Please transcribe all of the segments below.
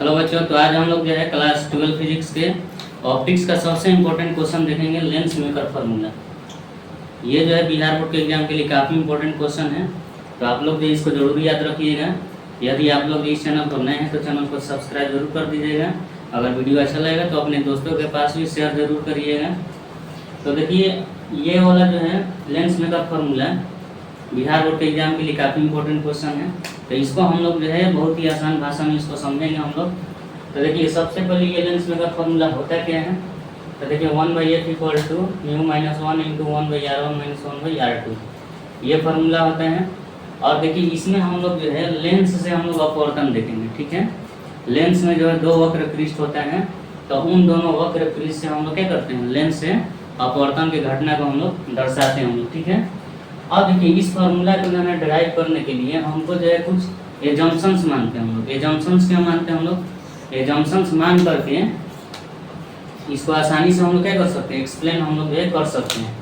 Hello बच्चों, तो आज हम लोग जो है क्लास 12 फिजिक्स के ऑप्टिक्स का सबसे इम्पोर्टेंट क्वेश्चन देखेंगे, लेंस मेकर फार्मूला। ये जो है बिहार बोर्ड के एग्जाम के लिए काफ़ी इंपॉर्टेंट क्वेश्चन है, तो आप लोग जो इसको जरूर याद रखिएगा। यदि आप लोग इस चैनल पर नए हैं तो चैनल को सब्सक्राइब जरूर कर दीजिएगा। अगर वीडियो अच्छा लगेगा तो अपने दोस्तों के पास भी शेयर जरूर करिएगा। तो देखिए, ये वाला जो है lens maker formula Bihar board के एग्जाम के लिए काफ़ी इंपॉर्टेंट क्वेश्चन है, तो इसको हम लोग जो है बहुत ही आसान भाषा में इसको समझेंगे हम लोग। तो देखिए, सबसे पहले ये लेंस मेकर फार्मूला होता क्या है। तो देखिए 1/f equal to mu minus 1 into 1/r1 minus 1/r2, ये फार्मूला होता है। और देखिए इसमें हम लोग जो है लेंस से हम लोग अपवर्तन देखेंगे, ठीक है। लेंस में जो है दो वक्र पृष्ठ होता है, तो उन दोनों वक्र पृष्ठ से हम लोग क्या करते हैं, लेंस से अपवर्तन की घटना को हम लोग दर्शाते हैं हम लोग, ठीक है। अब देखिए इस फार्मूला को जो है डिराइव करने के लिए हमको जो है कुछ एजम्पशंस मानते हैं हम लोग। एजम्पशंस क्या मानते हैं हम लोग, एजम्पशंस मान करके इसको आसानी से हम लोग क्या कर सकते हैं, एक्सप्लेन हम लोग ये कर सकते हैं।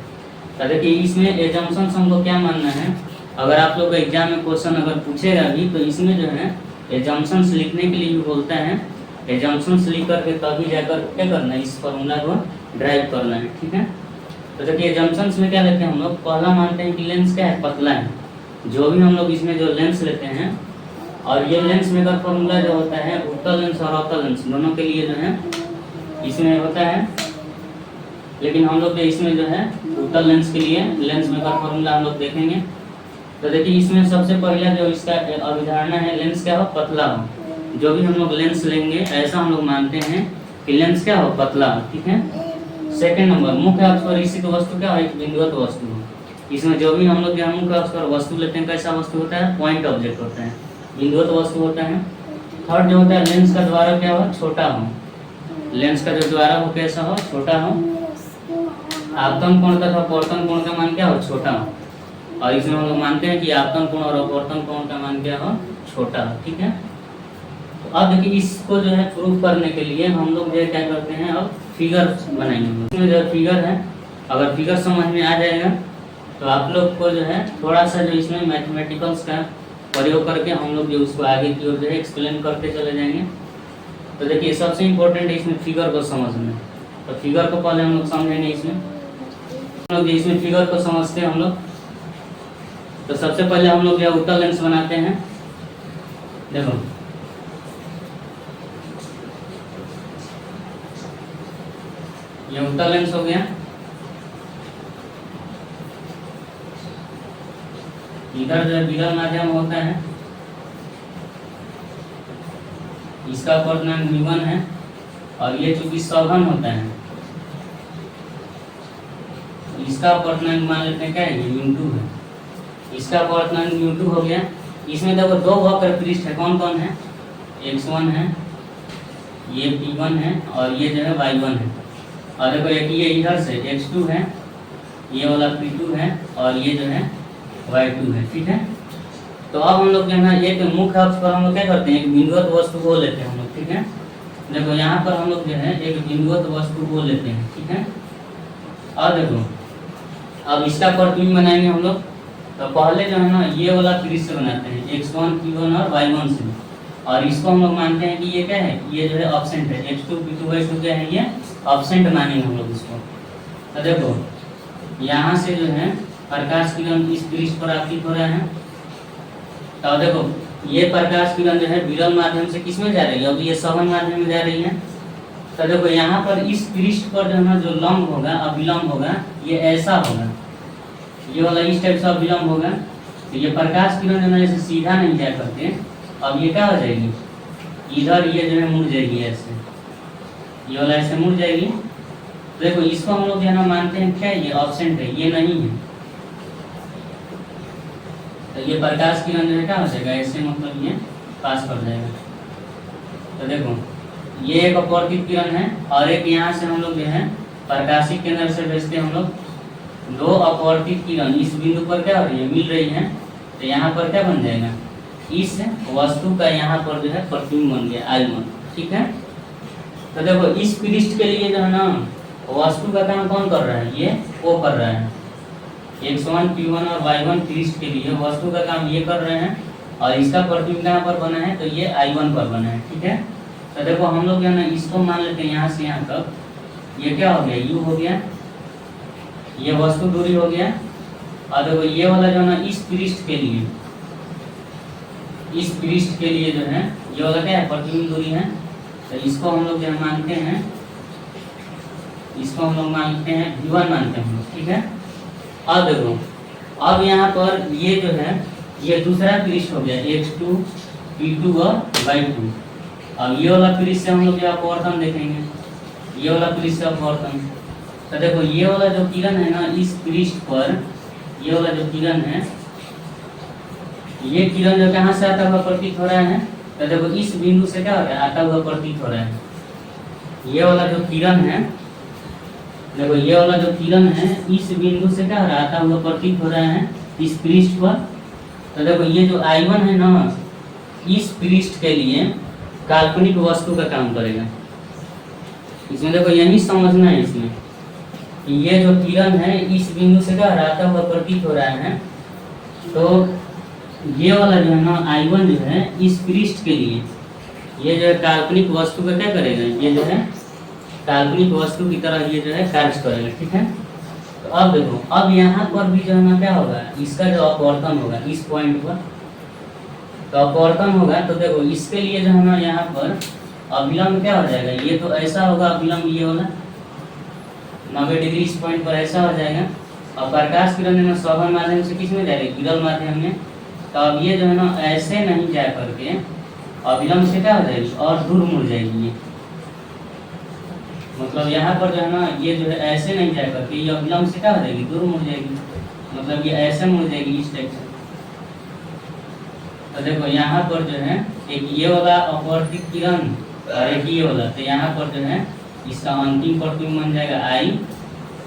तो देखिए इसमें एजम्पशंस हमको क्या मानना है, अगर आप लोग का एग्जाम में क्वेश्चन अगर पूछेगा भी तो इसमें जो है एजम्पशंस लिखने के लिए भी बोलता है। एजम्पशंस लिख करके तभी जाकर क्या करना है, इस फार्मूला को ड्राइव करना है, ठीक है। तो देखिए एजम्पशंस में क्या लेते हैं हम लोग, पहला मानते हैं कि लेंस क्या है, पतला है। जो भी हम लोग इसमें जो लेंस लेते हैं, और ये लेंस मेकर फार्मूला जो होता है उत्तल लेंस और अवतल लेंस दोनों के लिए जो है इसमें होता है। लेकिन हम लोग इसमें जो है उत्तल लेंस के लिए लेंस मेकर फार्मूला हम लोग देखेंगे। तो देखिए इसमें सबसे पहला जो इसका अवधारणा है, लेंस क्या हो, पतला हो। जो भी हम लोग लेंस लेंगे ऐसा हम लोग मानते हैं कि लेंस क्या हो, पतला हो, ठीक है। सेकेंड नंबर, मुख्य अक्ष पर स्थित वस्तु क्या हो, एक बिंदुवत वस्तु हो। इसमें जो भी हम लोग यहाँ मुख्य अक्ष पर वस्तु लेते हैं कैसा वस्तु होता है, पॉइंट ऑब्जेक्ट होता है, बिंदुवत वस्तु होता है। थर्ड जो होता है, लेंस का द्वारा क्या हो, छोटा हो। लेंस का जो द्वारा हो कैसा हो, छोटा हो। आपतन कोण तथा अपवर्तन कोण का मान क्या हो, छोटा हो। और इसमें हम लोग मानते हैं कि आपतन कोण और अपवर्तन कोण का मान क्या हो, छोटा हो, ठीक है। तो अब देखिए इसको जो है प्रूफ करने के लिए हम लोग जो क्या करते हैं, अब फिगर बनाएंगे। इसमें जो फिगर है, अगर फिगर समझ में आ जाएगा तो आप लोग को जो है थोड़ा सा जो इसमें मैथमेटिकल्स का प्रयोग करके हम लोग जो उसको आगे की ओर जो है एक्सप्लेन करते चले जाएंगे। तो देखिए सबसे इम्पोर्टेंट है इसमें फिगर को समझना। तो फिगर को पहले हम लोग समझेंगे। इसमें फिगर को समझते हैं हम लोग। तो सबसे पहले हम लोग जो उत्तल लेंस बनाते हैं। देखो ये उत्तल लेंस हो गया। इधर जो विरल माध्यम होता है, इसका अपवर्तनांक v1 है, और ये चूंकि सघन होता है इसका अपवर्तनांक मान लेते हैं क्या है, ये u2 है। इसका अपवर्तनांक u2 हो गया। इसमें देखो दो वक्र पृष्ठ है, कौन कौन है, x1 है, ये p1 है, और ये जो है y1 है। और देखो एक ये इधर से x2 है, ये वाला p2 है, और ये जो है y2 है, ठीक है। तो अब हम लोग जो है ना एक मुख्य अक्ष पर हम लोग क्या करते हैं, एक बिंदुवत वस्तु को लेते हैं हम लोग, ठीक है। देखो यहाँ पर हम लोग जो है एक बिंदुवत वस्तु को लेते हैं, ठीक है। और देखो अब इसका प्रतिबिंब बनाएंगे हम लोग। तो पहले जो है ना ये वाला पृष्ठ बनाते हैं x1 p1 और y1 से, और इसको हम लोग मानते हैं कि ये क्या है, ये जो है ऑब्सेंट है, x2 p2 y2 क्या है, ये ऑब्सेंट मानेंगे हम लोग इसको। तो देखो यहाँ से जो है प्रकाश किरण इस पृष्ठ पर आपतित हो रहा है। तो देखो ये प्रकाश किरण जो है विरल माध्यम से किस में जा रही है, अब ये सघन माध्यम में जा रही है। तो देखो यहाँ पर इस पृष्ठ पर जो है ना जो लंब होगा, अभिलंब होगा, ये ऐसा होगा, ये वाला इस टाइप से अभिलंब होगा। तो ये प्रकाश किरण जो है ऐसे सीधा नहीं जा करते, अब ये क्या हो जाएगी, इधर ये जो है मुड़ जाएगी, ऐसे ये वाला ऐसे मुड़ जाएगी। तो देखो इसको हम लोग जो है ना मानते हैं क्या, ये ऑब्सेंट है, ये नहीं है। तो ये प्रकाश किरण जो है क्या हो जाएगा, ऐसे मतलब ये पास कर जाएगा। तो देखो ये एक अपवर्तित किरण है, और एक यहाँ से हम लोग जो है प्रकाशिक केंद्र से भेजते हैं हम लोग। दो अपवर्तित किरण इस बिंदु पर क्या हो रही है, मिल रही है। तो यहाँ पर क्या बन जाएगा, इस वस्तु का यहाँ पर जो है प्रतिबिंब बन गया I1, ठीक है। तो देखो इस पृष्ठ के लिए जो है ना वस्तु का काम कौन कर रहा है, ये O कर रहा है। x1 p1 और y1 पृष्ठ के लिए वस्तु का काम ये कर रहे हैं, और इसका प्रतिबिंब कहाँ पर बना है, तो ये I1 पर बना है, ठीक है। तो तो देखो हम लोग जो है ना इसको मान लेते हैं यहाँ से यहाँ तक, ये क्या हो गया, u हो गया, ये वस्तु दूरी हो गया। और देखो ये वाला जो है ना इस पृष्ठ के लिए, इस पृष्ठ के लिए जो है ये वाला क्या है, प्रतिबिंब दूरी है। तो इसको हम लोग जो है मानते हैं, इसको हम लोग मानते हैं v1 मानते हैं हम लोग, ठीक है। अब देखो अब यहाँ पर ये जो है ये दूसरा पृष्ठ हो गया x2 p2 और y2। अब ये वाला पृष्ठ से हम लोग जो अपवर्तन देखेंगे, ये वाला पृष्ठ से अपवर्तन। तो देखो ये वाला जो किरण है ना इस पृष्ठ पर, ये वाला जो किरण है, ये किरण जो कहाँ से आता हुआ प्रतीत हो रहा है, तो देखो इस बिंदु से क्या हो रहा है, आता हुआ प्रतीत हो रहा है। ये वाला जो किरण है, देखो ये वाला जो किरण है इस बिंदु से क्या हो रहा है, आता हुआ प्रतीत हो रहा है इस पृष्ठ पर। तो देखो ये जो I1 है ना इस पृष्ठ के लिए काल्पनिक वस्तु का काम करेगा। इसमें देखो यही समझना है इसमें कि ये जो किरण है इस बिंदु से क्या आता हुआ प्रतीत हो रहा है। तो ये वाला जो है ना I1 जो है इस पृष्ठ के लिए ये जो है काल्पनिक वस्तु का क्या करेगा, ये जो है काल्पनिक वस्तु की तरह ये जो है कार्य करेगा, ठीक है। तो अब देखो अब यहाँ पर भी जो है ना क्या होगा, इसका जो अपवर्तन होगा इस पॉइंट पर, तो अपवर्तन होगा। तो देखो इसके लिए जो है ना यहाँ पर अभिलंब क्या हो जाएगा, ये तो ऐसा होगा अभिलंब, ये वाला 90 डिग्री इस पॉइंट पर ऐसा हो जाएगा। और प्रकाश किरण है ना श्रवण माध्यम से किस में जाएगी, विरल माध्यम में। तो अब ये जो है ना ऐसे नहीं जा करके अभिलंब से क्या हो जाएगी और दूर मुड़ जाएगी। ये मतलब यहाँ पर जो है ना ये जो है ऐसे नहीं जा करके ये अभिलंब से क्या हो जाएगी, दूर मुड़ जाएगी। मतलब ये ऐसे मुड़ जाएगी इस टाइप से। तो देखो यहाँ पर जो है एक ये वाला अपवर्तित किरण और एक ये वाला, तो यहाँ पर जो है इसका अंतिम प्रतिबिंब बन जाएगा I।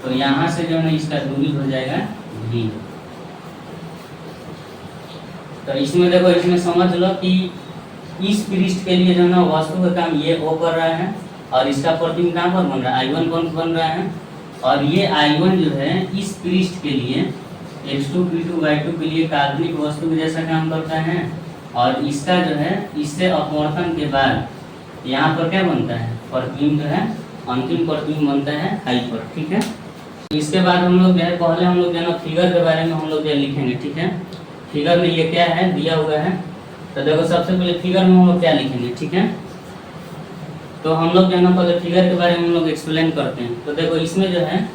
तो यहाँ से जो है ना इसका दूरी हो जाएगा v। तो इसमें देखो इसमें समझ लो कि इस पृष्ठ के लिए जो है ना वस्तु का काम ये O कर रहा है और इसका प्रतिबिंब कहाँ पर बन रहा है, I1 पर बन रहा है। और ये I1 जो है इस पृष्ठ के लिए x2 p2 y2 के लिए काल्पनिक वस्तु के जैसा काम करता है। और इसका जो है इससे अपवर्तन के बाद यहाँ पर क्या बनता है, प्रतिबिंब जो है अंतिम प्रतिबिंब बनता है I पर, ठीक है। इसके बाद हम लोग जो है पहले हम लोग जो है ना फिगर के बारे में हम लोग जो लिखेंगे, ठीक है। फिगर में ये क्या है दिया हुआ है। तो देखो सबसे पहले फिगर में हम लोग क्या लिखेंगे, ठीक है। तो हम लोग जो है ना पहले फिगर के बारे में हम लोग एक्सप्लेन करते हैं। तो देखो इसमें जो है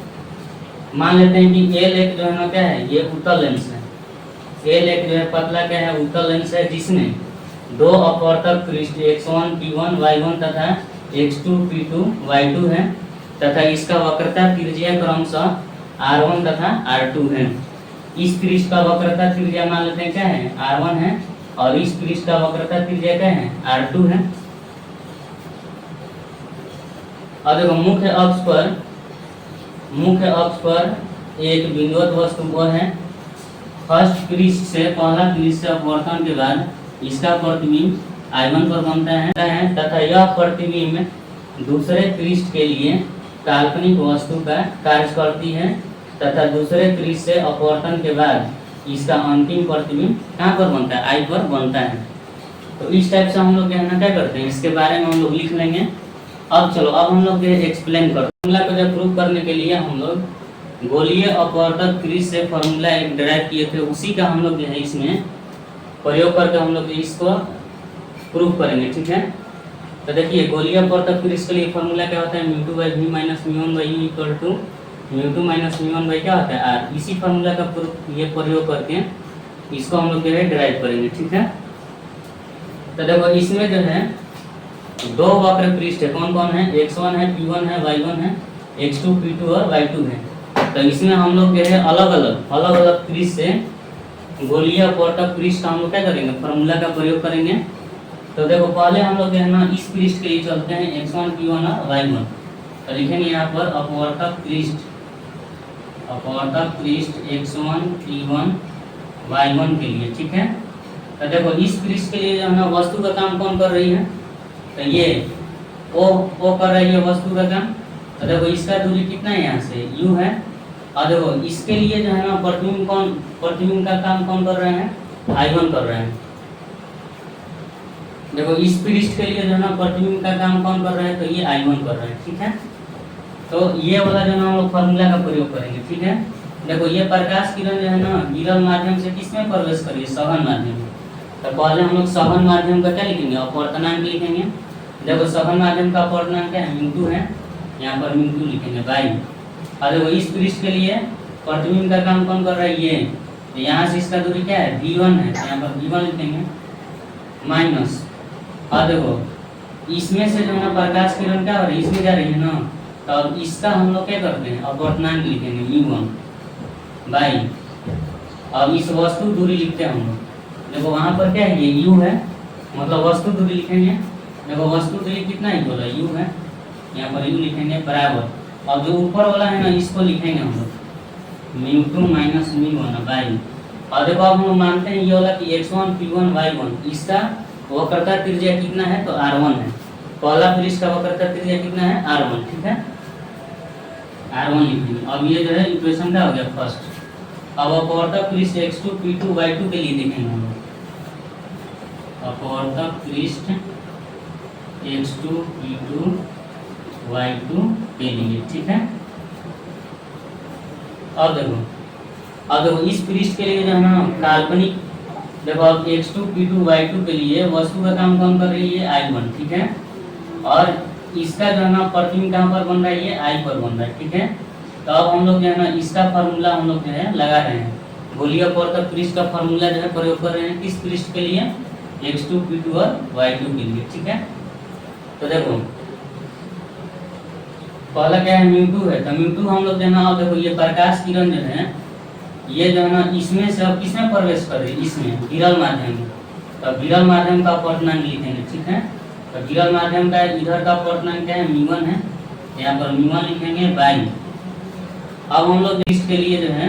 मान लेते हैं कि L1 जो है ना क्या है, ये उत्तल लेंस है। L1 जो है पतला क्या है, उत्तल लेंस है, जिसमें दो अपवर्तक पृष्ठ x1 p1 y1 तथा x2 p2 y2 है तथा इसका वक्रता त्रिज्या क्रमशः r1 तथा r2 है। इस पृष्ठ का वक्रता त्रिज्या मान लेते हैं क्या है, r1 है और इस पृष्ठ का वक्रता त्रिज्या क्या है, r2 है। और देखो मुख्य अक्ष पर एक बिंदुवत वस्तु वो है। फर्स्ट पृष्ठ से पहला पृष्ठ से अपवर्तन के बाद इसका प्रतिबिंब I1 पर बनता है तथा यह प्रतिबिंब दूसरे पृष्ठ के लिए काल्पनिक वस्तु का कार्य करती है तथा दूसरे पृष्ठ से अपवर्तन के बाद इसका अंतिम प्रतिबिंब कहाँ पर बनता है, I पर बनता है। तो इस टाइप से हम लोग क्या करते हैं, इसके बारे में हम लोग लिख लेंगे। अब चलो अब हम लोग एक्सप्लेन करते हैं। फॉर्मूला को जब प्रूव करने के लिए हम लोग गोलीय अपवर्तक पृष्ठ से फॉर्मूला एक डिराइव किए थे, उसी का हम लोग जो है इसमें प्रयोग करके हम लोग इसको प्रूव करेंगे, ठीक है। तो देखिए गोलीय अपवर्तक पृष्ठ के लिए फॉर्मूला क्या होता है, μ2/v - μ1/u = μ2 - μ1/ क्या होता है r। इसी फॉर्मूला का ये प्रयोग करके इसको हम लोग जो है डिराइव करेंगे, ठीक है। तो देखो इसमें जो है दो वक्र पृष्ठ है, कौन कौन है, x1 है, p1 है, y1 है, x2 p2 और y2 है। तो इसमें हम लोग जो है अलग अलग पृष्ठ से गोलीय अपवर्तक पृष्ठ का हम लोग क्या करेंगे, फॉर्मूला का प्रयोग करेंगे। तो देखो पहले हम लोग जो है ना इस पृष्ठ के लिए चलते हैं x1 p1 और y1। तो लिखेंगे यहाँ पर अपवर्तक पृष्ठ x1 p1 y1 के लिए, ठीक है। तो देखो इस पृष्ठ के लिए जो है ना वस्तु का काम कौन कर रही है, तो ये O कर रही है वस्तु का काम। तो देखो इसका दूरी कितना है, यहाँ से u है। और देखो इसके लिए जो है ना प्रतिबिंब का काम कौन कर रहे हैं, I1 कर रहे हैं। देखो इस पृष्ठ के लिए जो है ना प्रतिबिंब का काम कौन कर रहा है, तो ये I1 कर रहा है, ठीक है। तो ये वाला जो है ना हम लोग फॉर्मूला का प्रयोग करेंगे, ठीक है। देखो ये प्रकाश किरण जो है ना विरल माध्यम से किसमें प्रवेश कर रही है, सघन माध्यम में। तो पहले हम लोग सघन माध्यम का क्या लिखेंगे, अपवर्तनांक लिखेंगे। देखो सघन माध्यम का अपवर्तनांक क्या है, µ2 है, यहाँ पर µ2 लिखेंगे बाई। और देखो इस पृष्ठ के लिए प्रतिबिंब का काम कौन कर रहा है, ये। तो यहाँ से इसका दूरी क्या है, V1 है, तो यहाँ पर V1 लिखेंगे माइनस। और देखो इसमें से जो है ना प्रकाश किरण क्या हो रही है, इसमें जा रही है ना, तो अब इसका हम लोग क्या करते हैं, अपवर्तनांक लिखेंगे µ1 बाई। अब इस वस्तु दूरी लिखते हैं हम लोग। देखो वहाँ पर क्या है, ये u है, मतलब वस्तु दूरी लिखेंगे। देखो वस्तु दूरी कितना ही बोला, u है, यहाँ पर u लिखेंगे बराबर। और जो ऊपर वाला है ना इसको लिखेंगे हम लोग µ2 माइनस µ1 बाई। और देखो अब हम मानते हैं ये वाला कि x1 p1 y1 इसका वक्रता त्रिज्या कितना है, तो r1 है। पहला पृष्ठ का वक्रता त्रिज्या कितना है, r1, ठीक है, r1 लिखेंगे। अब ये जो है इक्वेशन का हो गया फर्स्ट। अब अपवर्तक पृष्ठ x2 p2 y2 के लिए देखेंगे हम लोग। अपवर्तक पृष्ठ x2 p2 y2 के लिए, ठीक है। अब देखो इस पृष्ठ के लिए जो है ना काल्पनिक, देखो अब x2 p2 y2 के लिए वस्तु का काम कौन कर रही है, I1, ठीक है। और इसका जो है ना प्रतिबिंब कहाँ पर बन रहा है, ये I पर बन रहा है, ठीक है। तो अब हम लोग जो है ना इसका फार्मूला हम लोग जो है लगा रहे हैं, गोलीय अपवर्तक पृष्ठ का फार्मूला जो है प्रयोग कर रहे हैं किस पृष्ठ के लिए, x2 p2 और y2 के लिए, ठीक है। तो देखो पहला क्या है, µ2 है, तो µ2 हम लोग जो है ना, अब देखो ये प्रकाश किरण जो है ये जो है ना इसमें से अब किसमें प्रवेश कर रही है, इसमें विरल माध्यम में। तो विरल माध्यम का अपवर्तनांक लिखेंगे, ठीक है। तो विरल माध्यम का इधर का अपवर्तनांक क्या है, µ1 है, यहाँ पर µ1 लिखेंगे बाई। अब हम लोग इसके लिए जो है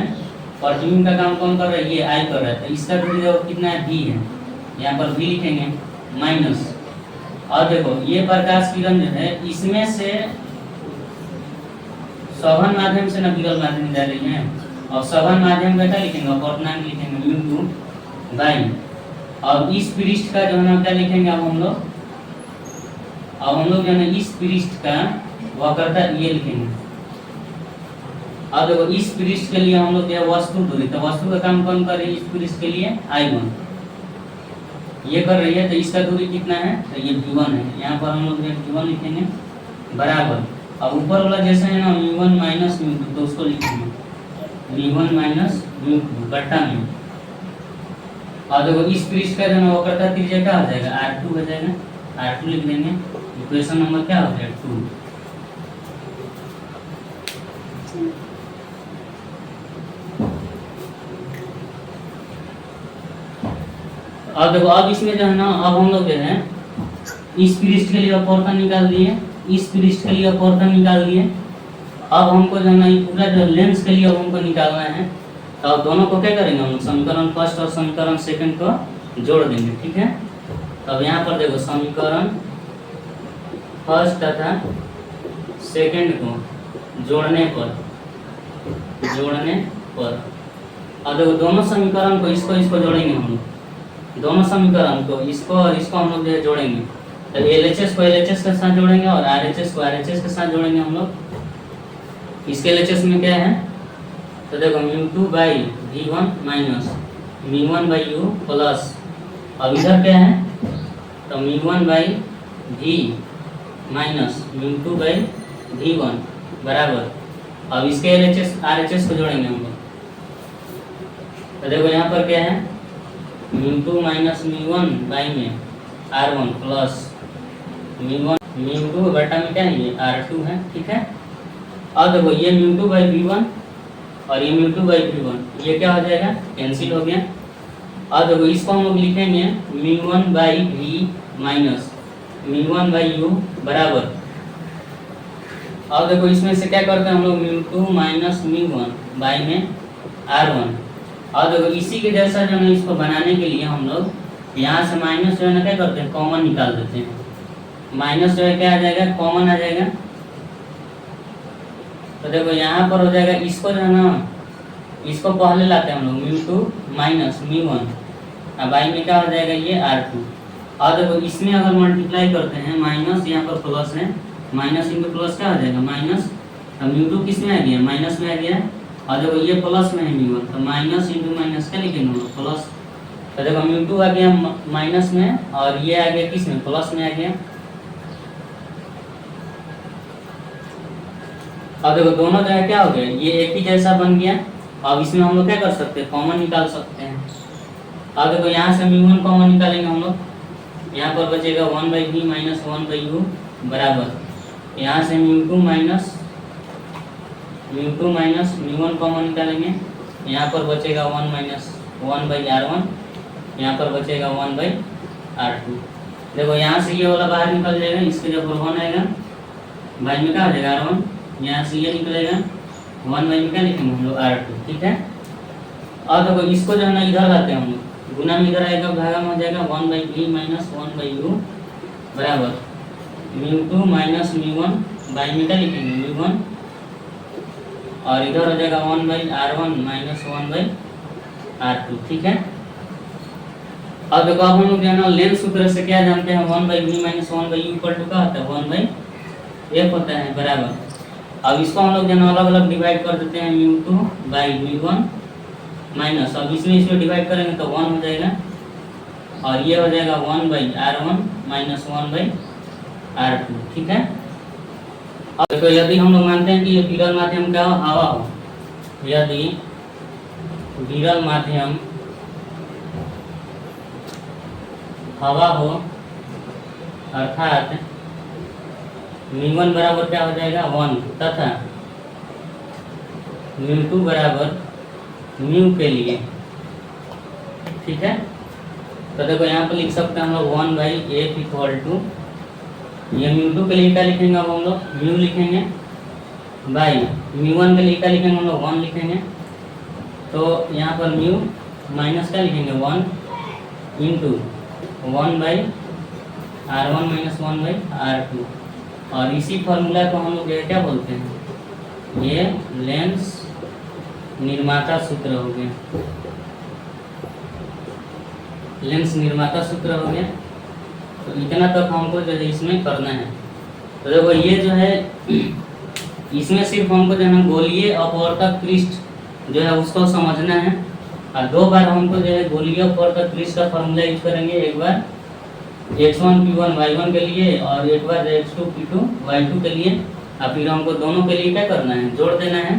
प्रतिबिंब का काम कौन कर रहा है, ये I कर रहा है, तो इसका दूरी कितना है, V है, यहाँ पर V लिखेंगे माइनस। और देखो ये प्रकाश किरण जो है इसमें से सघन माध्यम से न विरल माध्यम में जा रही है, और सघन माध्यम का क्या लिखेंगे, अपवर्तनांक लिखेंगे µ2 बाई। और इस पृष्ठ का जो है ना क्या लिखेंगे अब हम लोग, जो है ना इस पृष्ठ का वक्रता ये लिखेंगे। अब देखो इस पृष्ठ के लिए हम लोग क्या वस्तु दूरी, तो वस्तु का काम कौन कर रही है, इस पृष्ठ के लिए I1 ये कर रही है, तो इसका दूरी कितना है, तो ये V1 है, यहाँ पर हम लोग V1 लिखेंगे बराबर। अब ऊपर वाला जैसे है ना µ1 माइनस µ2, तो उसको लिखेंगे µ1 माइनस µ2 बट्टा में। और देखो इस पृष्ठ का जो है वक्रता त्रिज्या क्या हो जाएगा, R2 हो जाएगा, R2 लिख देंगे। इक्वेशन नंबर क्या हो गया, 2। अब देखो अब इसमें जो है ना अब हम लोग जो है इस पृष्ठ के लिए अपवर्तन निकाल दिए, इस पृष्ठ के लिए अपवर्तन निकाल दिए। अब हमको जो है ना ये पूरा जो लेंस के लिए हमको निकालना है, तो अब दोनों को क्या करेंगे हम लोग, समीकरण फर्स्ट और समीकरण सेकंड को जोड़ देंगे, ठीक है। तब यहाँ पर देखो समीकरण फर्स्ट तथा सेकंड को जोड़ने पर अब देखो दोनों समीकरण को इसको जोड़ेंगे हम लोग, दोनों समीकरण को इसको और इसको हम लोग जोड़ेंगे। तो LHS को LHS के साथ जोड़ेंगे और RHS को RHS के साथ जोड़ेंगे हम लोग। इसके LHS में क्या है, तो देखो µ2 by V1 minus µ1 by U plus, अब इधर क्या है, तो µ1 by V minus µ2 by V1 बराबर। अब इसके LHS RHS को जोड़ेंगे हम लोग। तो देखो यहाँ पर क्या है, µ2 माइनस µ1 बाई में R1 प्लस µ2 बटा में क्या है, ये R2 है, ठीक है। अब देखो ये µ2 बाई V1 और ये µ2 बाई V1 ये क्या हो जाएगा, कैंसिल हो गया। अब देखो इसको हम लोग लिखेंगे µ1 by V minus µ1 by U बराबर। अब देखो इसमें से क्या करते हैं हम लोग, µ2 माइनस µ1 बाई में R1। और देखो इसी के जैसा जो है इसको बनाने के लिए हम लोग यहाँ से माइनस जो है ना क्या करते हैं, कॉमन निकाल देते हैं। माइनस जो है क्या आ जाएगा, कॉमन आ जाएगा। तो देखो यहाँ पर हो जाएगा, इसको जो है ना इसको पहले लाते हैं हम लोग µ2 माइनस µ1 अब बाई में क्या हो जाएगा, ये R2। और देखो इसमें अगर मल्टीप्लाई करते हैं माइनस, यहाँ पर प्लस है, माइनस इंटू प्लस क्या आ जाएगा माइनस, तो म्यू टू किस में आ गया माइनस में आ गया, और देखो ये प्लस में है म्यू वन, तो माइनस इंटू माइनस क्या लिखेंगे हम लोग प्लस, तो देखो म्यू टू आ गया माइनस में और ये आ गया किस में प्लस में आ गया। अब देखो दोनों जो है क्या हो गया ये एक ही जैसा बन गया। अब इसमें हम लोग क्या कर सकते हैं कॉमन निकाल सकते हैं। अब देखो यहाँ से म्यू वन कॉमन निकालेंगे हम लोग, यहाँ पर बचेगा 1/v माइनस 1/u बराबर यहाँ से mu two minus mu one common निकालेंगे, यहाँ पर बचेगा 1 माइनस 1/r1, यहाँ पर बचेगा 1/r2। देखो यहाँ से ये वाला बाहर निकल जाएगा, इसके जब 1 आएगा बाई में क्या आ जाएगा r1, यहाँ से ये निकलेगा 1 बाई में क्या लिखेंगे हम लोग r2, ठीक है। और देखो इसको जो है ना इधर लाते हैं हम लोग, गुना में इधर आएगा भागा में हो जाएगा 1/v माइनस 1/u बराबर mu two minus mu one by में क्या लिखेंगे म्यू वन, और इधर हो जाएगा 1/r1 माइनस 1/r2, ठीक है। अब देखो अब हम लोग जो है ना लेंथ सूत्र से क्या जानते हैं 1/v minus 1/u equal to क्या होता है 1/f होता है बराबर। अब इसको हम लोग जो है ना अलग अलग डिवाइड कर देते हैं mu two by mu one minus, अब इसमें डिवाइड करेंगे तो 1 हो जाएगा, और ये हो जाएगा 1/r1 माइनस 1/r2, ठीक है। अब देखो यदि हम लोग मानते हैं कि ये विरल माध्यम क्या हो हवा हो, यदि विरल माध्यम हवा हो अर्थात म्यू वन बराबर क्या हो जाएगा 1 तथा म्यू टू बराबर म्यू के लिए, ठीक है। तो देखो यहाँ पर लिख सकते हैं हम लोग 1/f इक्वल टू, ये म्यू टू के लिए क्या लिखेंगे अब हम लोग म्यू लिखेंगे बाई म्यू वन के लिए क्या लिखेंगे हम लोग 1 लिखेंगे, तो यहाँ पर म्यू माइनस क्या लिखेंगे 1 इंटू 1/r1 माइनस 1/r2, और इसी फॉर्मूला को हम लोग क्या बोलते हैं ये लेंस निर्माता सूत्र हो गया, लेंस निर्माता सूत्र हो गया। तो इतना तक हमको जो है इसमें करना है। तो देखो ये जो है इसमें सिर्फ हमको जो है ना गोलीय अपवर्तक पृष्ठ जो है उसको समझना है, और 2 बार हमको जो है गोलीय अपवर्तक पृष्ठ का फॉर्मूला यूज करेंगे, एक बार x1 p1 y1 के लिए और एक बार x2 p2 y2 के लिए, और फिर हमको दोनों के लिए क्या करना है जोड़ देना है।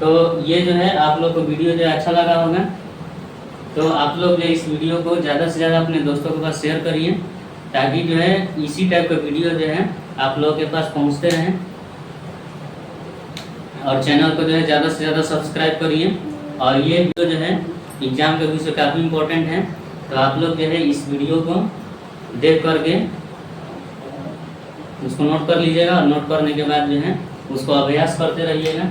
तो ये जो है आप लोग को वीडियो जो अच्छा लगा होगा, तो आप लोग जो इस वीडियो को ज़्यादा से ज़्यादा अपने दोस्तों के पास शेयर करिए, ताकि जो है इसी टाइप का वीडियो जो है आप लोगों के पास पहुंचते रहें, और चैनल को जो है ज़्यादा से ज़्यादा सब्सक्राइब करिए। और ये वीडियो जो है एग्ज़ाम के विषय काफ़ी इम्पोर्टेंट है, तो आप लोग जो है इस वीडियो को देख करके उसको नोट कर लीजिएगा, और नोट करने के बाद जो है उसको अभ्यास करते रहिएगा।